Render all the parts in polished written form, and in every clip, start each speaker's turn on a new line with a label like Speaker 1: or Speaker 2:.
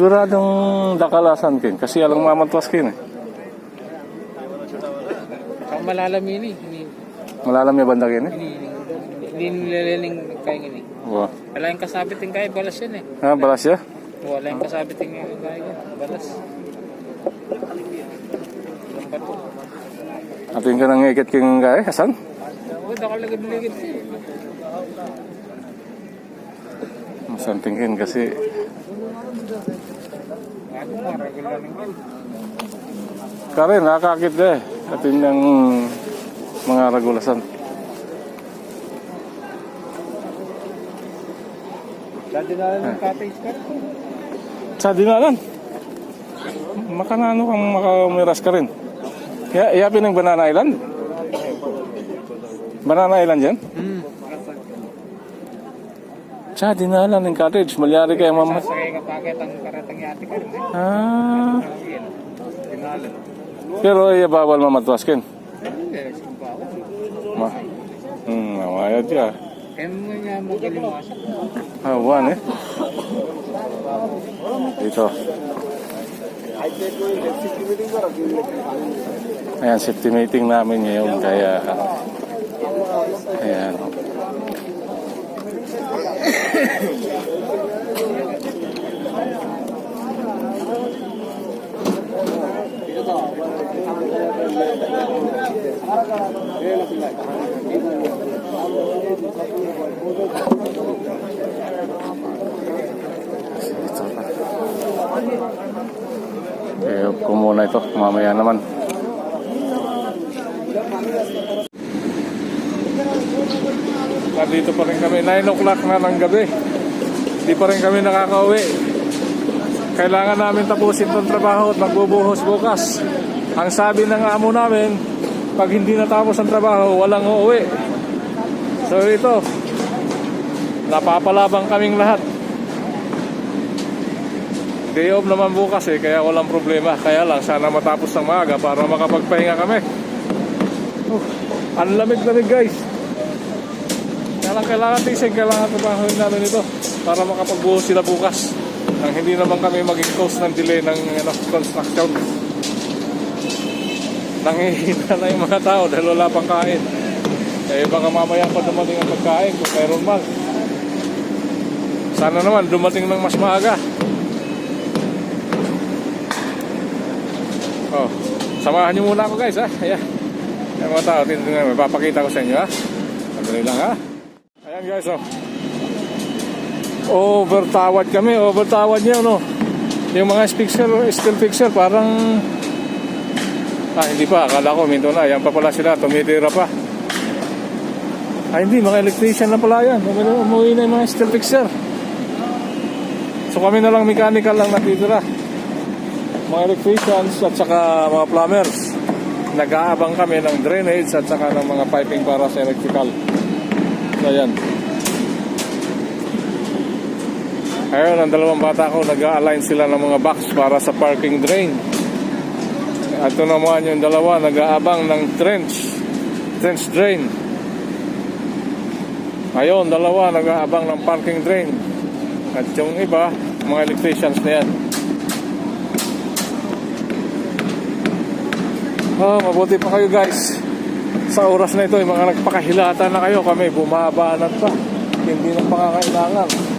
Speaker 1: Siguradong dakalasan kin kasi alang mamatwas kin eh.
Speaker 2: Ang malalam yun eh.
Speaker 1: Malalam yung banda kin eh.
Speaker 2: Hindi nilililing kaya yun eh.
Speaker 1: Wow.
Speaker 2: Wala yung kasabit yung kaya, balas yun eh.
Speaker 1: Ha, balas ya?
Speaker 2: Wala yung kasabit yung kaya, balas. Ang bato.
Speaker 1: Atin ka nang ikit king kaya, asan?
Speaker 2: Oo, nakalagad-ligid siya.
Speaker 1: Masan tingin kasi
Speaker 2: Ako nga, regular naman.
Speaker 1: kare nakakakit deh. Atin ng mga regulasan.
Speaker 2: Dati na lang ng cottage ka rin.
Speaker 1: Sa dinalan. Makanano kang makamiras ka rin. Iyapin ng Banana Island. Banana Island yan? Sa dinalan ng cottage. Malyari kayo mama.
Speaker 2: Sasakay ka pakit ang karatang yati ka rin eh.
Speaker 1: Ah.
Speaker 2: Dinalan.
Speaker 1: Pero bawal mamatwaskin.
Speaker 2: Hindi, nagsimbawa.
Speaker 1: Namayad ya.
Speaker 2: Kaya mo nga mo kalimasan.
Speaker 1: Awan eh. Dito. Ayan, safety meeting namin ngayon. Kaya, ayan. Ko muna ito, mamaya naman. Dito pa rin kami, 9 o'clock na ng gabi. Di pa rin kami nakakauwi. Kailangan namin tapusin itong trabaho at magbubuhos bukas. Ang sabi ng amo namin, pag hindi natapos ang trabaho, walang uuwi. So ito, napapalabang kaming lahat. Day off naman bukas eh, kaya walang problema. Kaya lang, sana matapos ng maaga para makapagpahinga kami. Ang lamig-lamig guys. Kailangan tising, kailangan trabahoin namin ito para makapagbuhos sila bukas. Nang hindi naman kami maging cause ng delay ng construction. Nangihina na yung mga tao dahil wala pang kain. Kaya baka mamaya pa dumating ang pagkain kung mayroon man. Sana naman dumating ng mas maaga. Oh, samahan niyo muna ako guys ha. Ayan. Yung mga tao, may papakita ko sa inyo ha. Sandali lang ha. Ayan guys oh. Overtawad kami, overtawad niya no. Yung mga steel fixer parang hindi pa, akala ko minto na. Yan pa pala sila, tumitira pa. Hindi, mga electrician na pala yan. Umuwi na yung mga steel fixer. So kami na lang mechanical lang natitira. Mga electricians at saka mga plumbers. Nag-aabang kami ng drainage at saka ng mga piping para sa electrical. So yan. Ayun, ang dalawang bata ko nag-a-align sila ng mga box para sa parking drain. At ito naman yung dalawa nag-aabang ng trench drain. Ayun, dalawa nag-aabang ng parking drain. At yung iba, mga electricians na yan. Mabuti pa kayo guys. Sa oras na ito, yung mga nagpakahilata na kayo, kami bumabanat pa. Hindi na pangangailangan.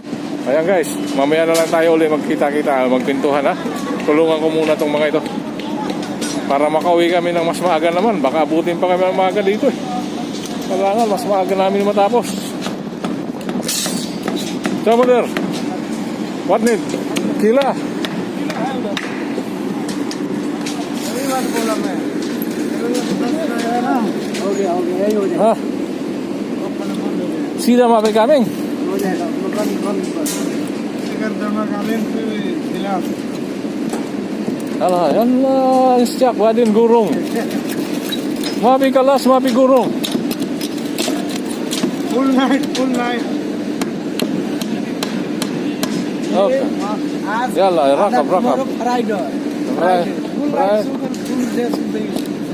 Speaker 1: Ayan guys, mamaya na lang tayo ulit magkita-kita, magpintuhan ha. Tulungan ko muna tong mga ito para makauwi kami ng mas maaga naman. Baka abutin pa kami ng maaga dito eh. Kailangan mas maaga namin matapos. So brother, what need? Kila? सीधा वहाँ पे coming Allah, Allah, sejak wadin gurung. Mapi kalas, mapi gurung.
Speaker 2: Full night.
Speaker 1: Okay. Yalla, rakab.
Speaker 2: Rider.
Speaker 1: Right.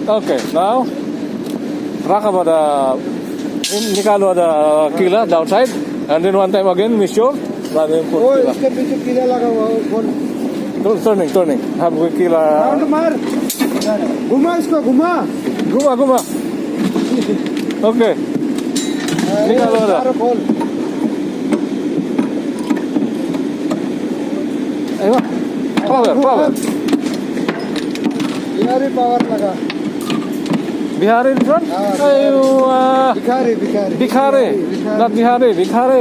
Speaker 1: Okay, now rakab ada nikalo ada kila downside, and then one time again mission. Then put kila.
Speaker 2: इसके पीछे किला लगा हुआ
Speaker 1: turning. हम किला
Speaker 2: राउंड मार घुमा इसको घुमा
Speaker 1: घुमा ओके निकालो ना
Speaker 2: चारों खोल
Speaker 1: अरे पावर
Speaker 2: बिहारी पावर लगा
Speaker 1: बिहारी फ्रंट
Speaker 2: भिखारी
Speaker 1: not बिखारे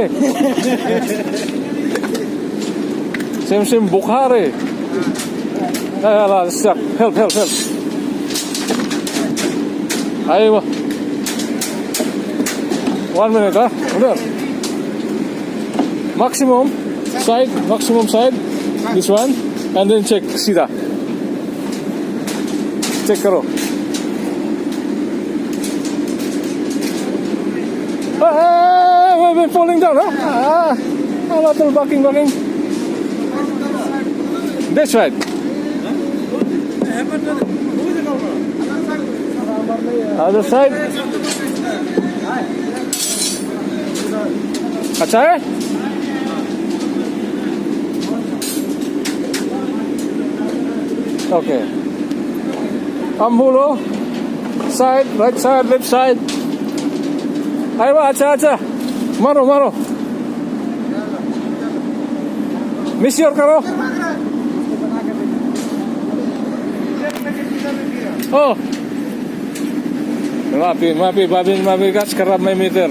Speaker 1: same Bukhari stuck help ayo 1 minute udah maximum side this one and then check सीधा check करो we're falling down a little bucking this right other side अच्छा है okay हम बोलो side right side left side ayo अच्छा मारो मिस्योर करो oh mafi babin gas kerap main meter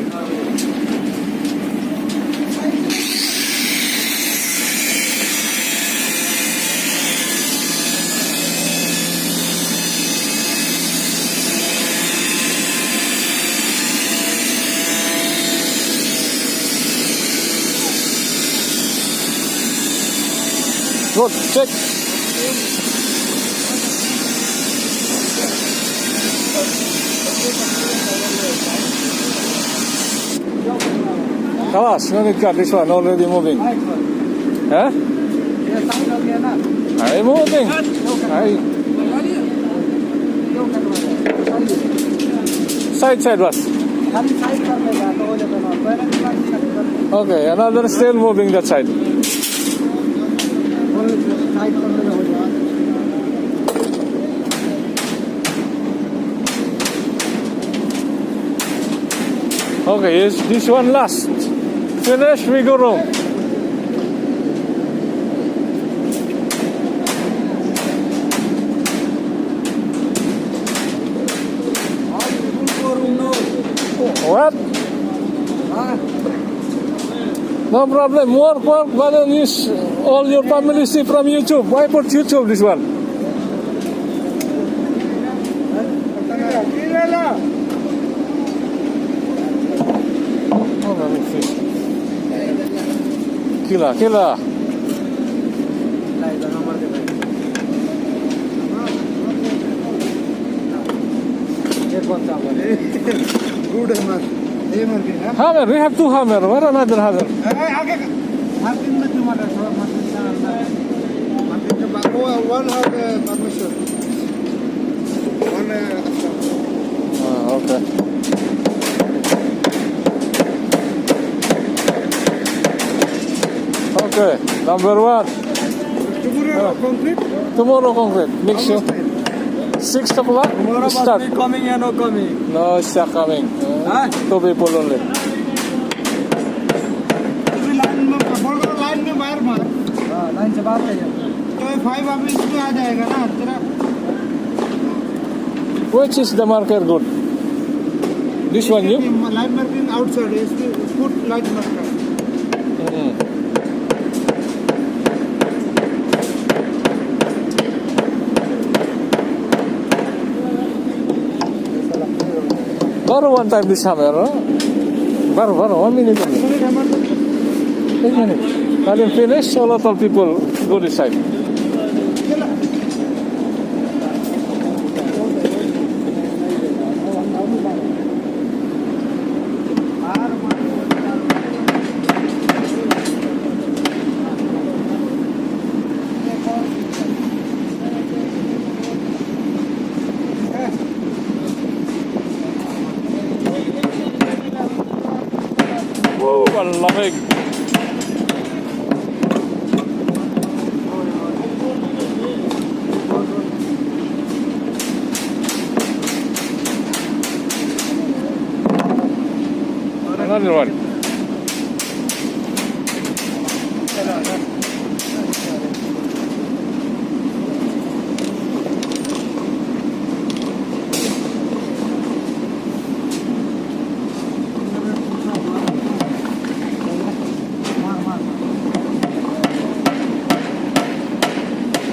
Speaker 1: good check Kalas, no need cut this one already moving. Huh? I'm moving. Side was. Okay, another still moving that side. Okay, is this one last? Finish, we go home. What? No problem. Work, but then use all your family see from YouTube. Why put YouTube this one? Oh, let me see. Kila.
Speaker 2: Good hammer.
Speaker 1: Hammer, we have two hammer. Where another hammer?
Speaker 2: One have permission. One
Speaker 1: Okay. Okay, number one. Tomorrow concrete. Make sure. 6 o'clock.
Speaker 2: Tomorrow must
Speaker 1: Start.
Speaker 2: be coming or no coming.
Speaker 1: No, it's not coming.
Speaker 2: Huh?
Speaker 1: 2 people only.
Speaker 2: Line में बाहर मार लाइन से बाहर तो 5 अभी इसमें आ जाएगा ना तेरा
Speaker 1: Which is the marker good? This one, you?
Speaker 2: Line marking outside is put line marker Baru one time this hammer, baru 1 minute only. 1 minute. Kalian finish, a lot of people go this side. Whoa, lamig. one in one.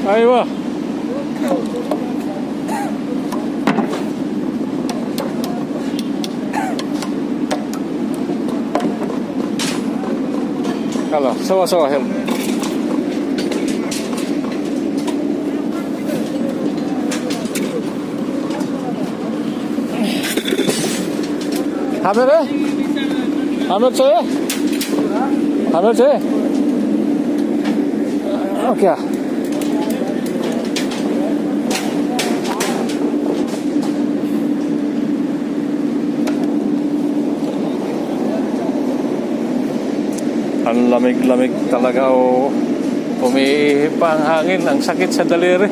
Speaker 2: Aywa. Kalau sawa-sawa help. Hamil eh? Hamil saya? Hamil saya? Okay. Ang lamig-lamig talaga, oh. Umihip pa ang hangin, ang sakit sa daliri.